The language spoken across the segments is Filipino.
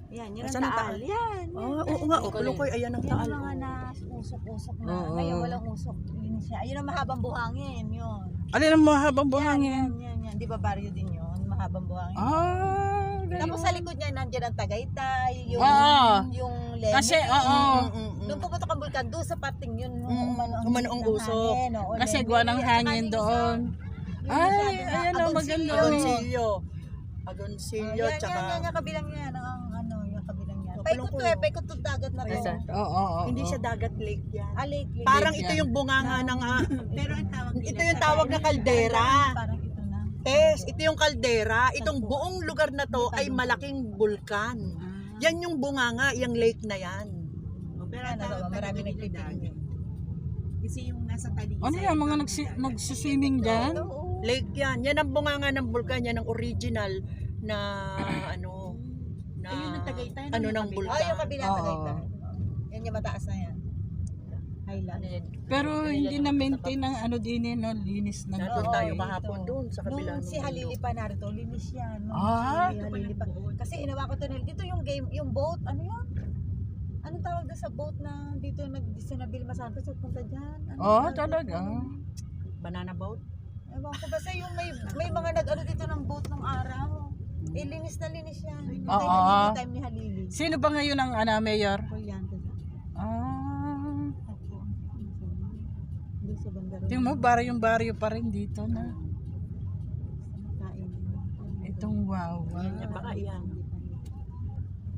Yan, yun ang Asan ang Taal. Taal? Yan. Oo nga, Pulukoy, ayan ang Yan Taal. ang mga na-usok-usok na. Oo. Ngayon walang usok. Yun siya. Ayun ang mahabang buhangin. Yun. Alin ang mahabang Yan, buhangin? yan. Di ba baryo din yun? Mahabang buhangin. Ganun. Tapos sa likod niya, nandiyan ang Tagaytay, yung, Oo. yung Leme. Kasi, oo. Nung pupunta kang bulkan, doon sa parting yun, umano ang usok. Kasi gawa ng hangin doon. Ay, ayan o, maganda. Agoncillo. Agoncillo, Yan, tsaka... yung kabilang yan, yung kabilang yan. Oh, Paikot to Pulukoy. paikot to dagat na to. Oo. Hindi siya dagat lake yan. Lake. Parang Lake ito yan. yung bunganga ng... Pero ang tawag nila ito yung tawag na kaldera. Parang ito na. Tess, ito yung kaldera. Itong buong lugar na to ay malaking bulkan. Yan yung bunganga, yung lake na yan. Pero ang tawag marami nagtitigil. Kasi yung nasa talingan. Ano yan, mga nagsiswimming dyan? Lake yan. Yan ang bunganga ng bulkan. Yan ang original na ano na Ayun ang Tagaytay, ano yung ng kabila. bulkan. Yung kabilang Oo. Tagaytay. Yan yung mataas na yan. Highland. Pero hindi na maintain ang ano din eh, no? Linis na. Nandun Oo, tayo dito. kahapon doon sa kabila. Nung si Halili pa narito, linis yan. Nung Ah, si Halili pa. Kasi inawa ko to nila. Dito yung game, yung boat, ano yun? Anong tawag doon sa boat na dito nag-Sinabil Masantos at punta dyan? Oo, talaga. Banana boat. Ewan ko basta yung may mga nag-ano dito ng boat ng araw. Linis na linis yan. Oo. Time ni Halili. Sino ba ngayon ang mayor? Kuryante. Ah, Doon sa bandaro. tingnan mo, baryo pa rin dito na. Kain. Itong wow. Yan, baka yan.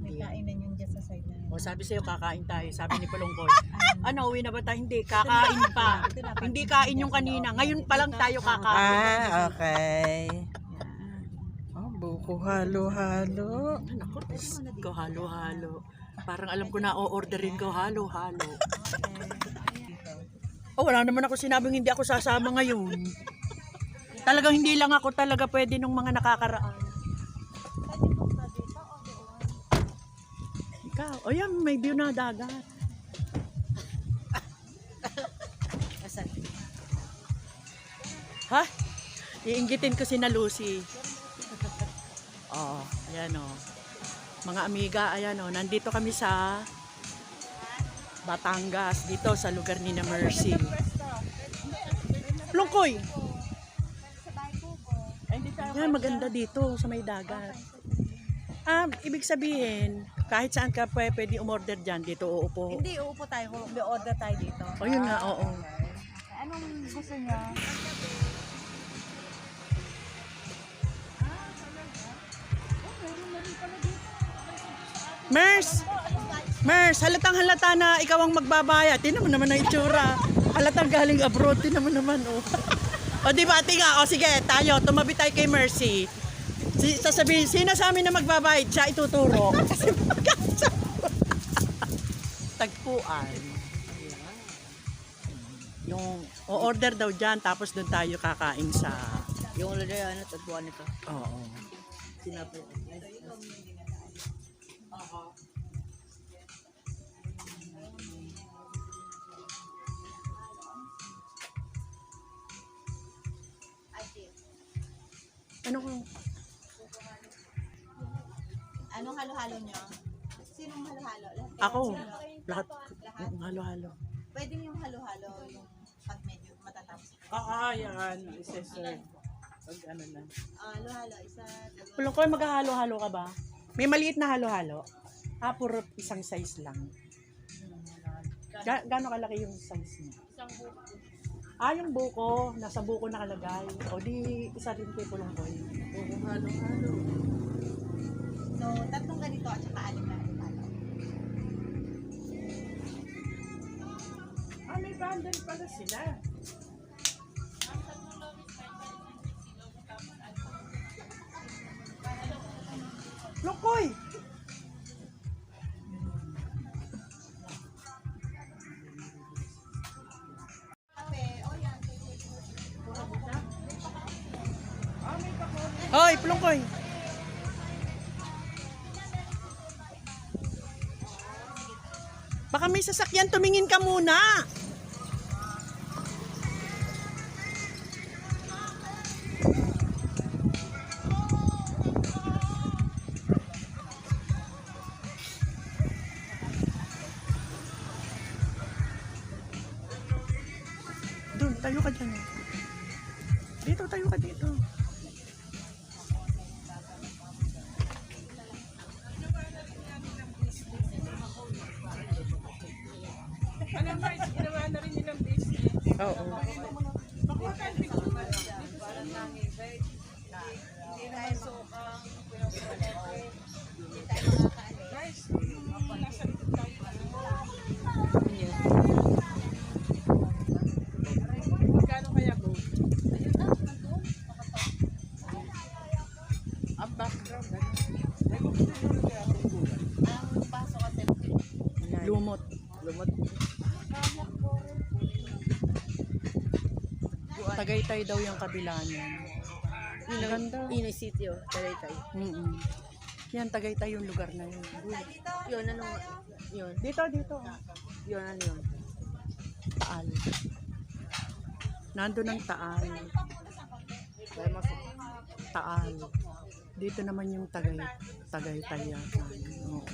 May kainan yun dyan sa side na yun. O sabi sa'yo kakain tayo. Sabi ni Pulongkoy. Ano, uwi na ba tayo? Hindi, kakain pa. Hindi kain yung kanina. Ngayon pa lang tayo kakain. Okay. Oh, buko halo-halo. Naku, ko halo-halo. Parang alam ko na o-orderin ko halo-halo. Oh, wala naman ako sinabing hindi ako sasama ngayon. Talagang hindi lang ako talaga pwede nung mga nakakaraan. Ikaw, o yan, may view na dagat. Ha? Iinggitin ko si na Lucy. Oh, ayan o. Mga amiga, ayan o. Nandito kami sa Batangas, dito sa lugar ni na Mercy. Lungkoy! Yan, maganda dito sa may dagat. Ibig sabihin, kahit saan ka pwede umorder dyan, dito uupo. Hindi, uupo tayo. May order tayo dito. O yun nga, oo. Anong gusto niya? Mers, halatang halata na ikaw ang magbabayad. Tingnan mo naman ang itsura. Halatang galing abroad. Tingnan mo naman, oh. O di ba, tinga, o sige, tayo, tumabi tayo kay Mercy. Sasabihin, sino sa amin na magbabayad? Siya ituturo. Kasi tagpuan. Yung o-order daw dyan, tapos doon tayo kakain sa... Yung lagay, tagpuan nito. Oo. Sinapit. Ano kung... Anong halo-halo niyo? Sinong halo-halo? Ako, lahat, halo-halo. Pwede yung halo-halo, yung pag medyo matatapos. Yan. Isa-serve. Pag ano na. Halo-halo, isa, dalawa. Pulong ko, maghahalo-halo ka ba? May maliit na halo-halo? Puro isang size lang. Gano'ng kalaki yung size niya? Isang buko. Yung buko. Nasa buko nakalagay. O di, isa rin kay Pulong ko. Buko halo-halo. So, tatlong ganito at saka alim na halo. May bundle pala sila. Lokoy! Hoy, Plungkoy! Baka may sasakyan, tumingin ka muna! ka dyan. Dito, tayo ka dito. Oo. Magkano kaya po? Ang background. Lumot. Lumot. Tagaytay daw yung kabila niya. Ang ganda. Inay City, oh. Tagaytay. Mm-mm. Yan, Tagaytay yung lugar na yun. Yun, ano? Yun. Dito, dito. Yun, ano yun? Taal. Nandun ang Taal. Kaya masok. Taal. Dito naman yung Tagaytay yata. Oo.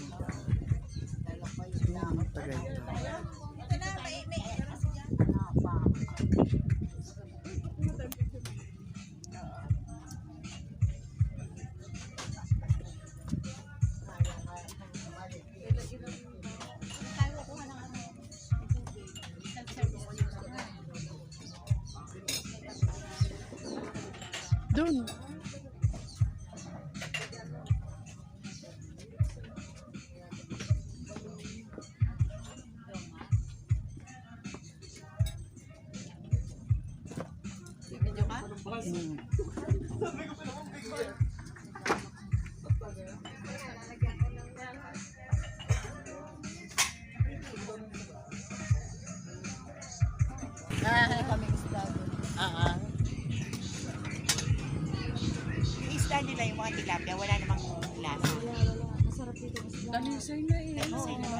Yan, Tagaytay. Dun. Hmm. Yung isda nila, yung mga tilapia, wala namang lasa. Masarap dito. Dalisay na eh.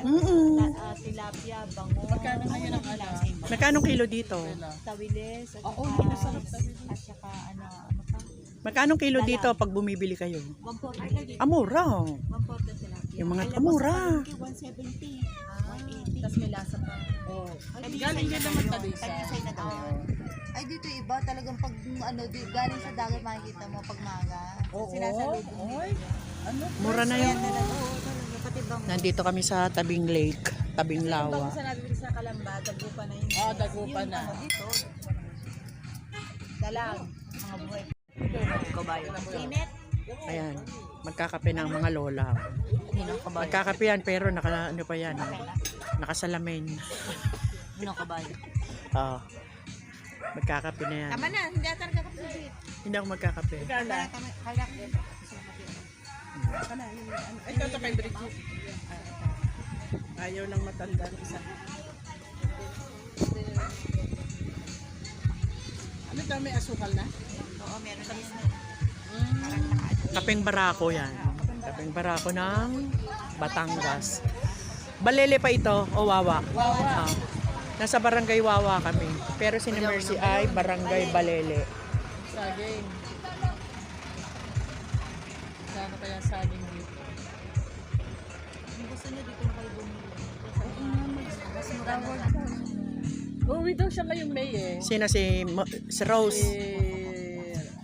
Mm-mm. Tilapia, bango. Magkano ngayon ang ala? Magkano kilo dito? Tawiles. Oo, masarap tayo. At saka ano pa? Magkano kilo dito pag bumibili kayo? 140. Amura. 140 tilapia. Yung mga amura. 170. 180. Tapos may lasa pa. Oh. Galing din naman Talisay. Talisay na daw. Ay, dito iba. Talagang pag ano, galing sa dagat makikita mo pag maga. Oo. Sinasalubong Oy. Ano? Mura na yun. Oo, talaga. Pati bang Nandito kami sa tabing lake, tabing lawa. sa nabi sa Kalamba, dagupa na yun. Dagupan na. Dito. Dalag. Mga buhay. Kabayo. Init. Ayan, magkakape ng mga lola. Ninong kabayo. Magkakape yan pero ano pa yan, nakasalamin. Ninong kabayo. Oo. Magkakape na yan. Tama na, hindi ata nagkakapagod. Hindi ako magkakape. Kala. Ay, ito kay Bridget. Ayaw lang matanda ng isa. Ano daw, may asukal na? Oo, meron kami. Kapeng barako yan. Kapeng barako ng Batangas. Balele pa ito o Wawa? Wawa. Nasa barangay Wawa kami. Pero si Mercy ay barangay Balele. Saging. Saan kaya saging dito? Gusto niyo dito na kayo bumili. Mas mura na lang. Uwi daw siya ngayong May eh. Sino si Rose?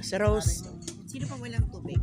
Si Rose. Sino pa walang tubig?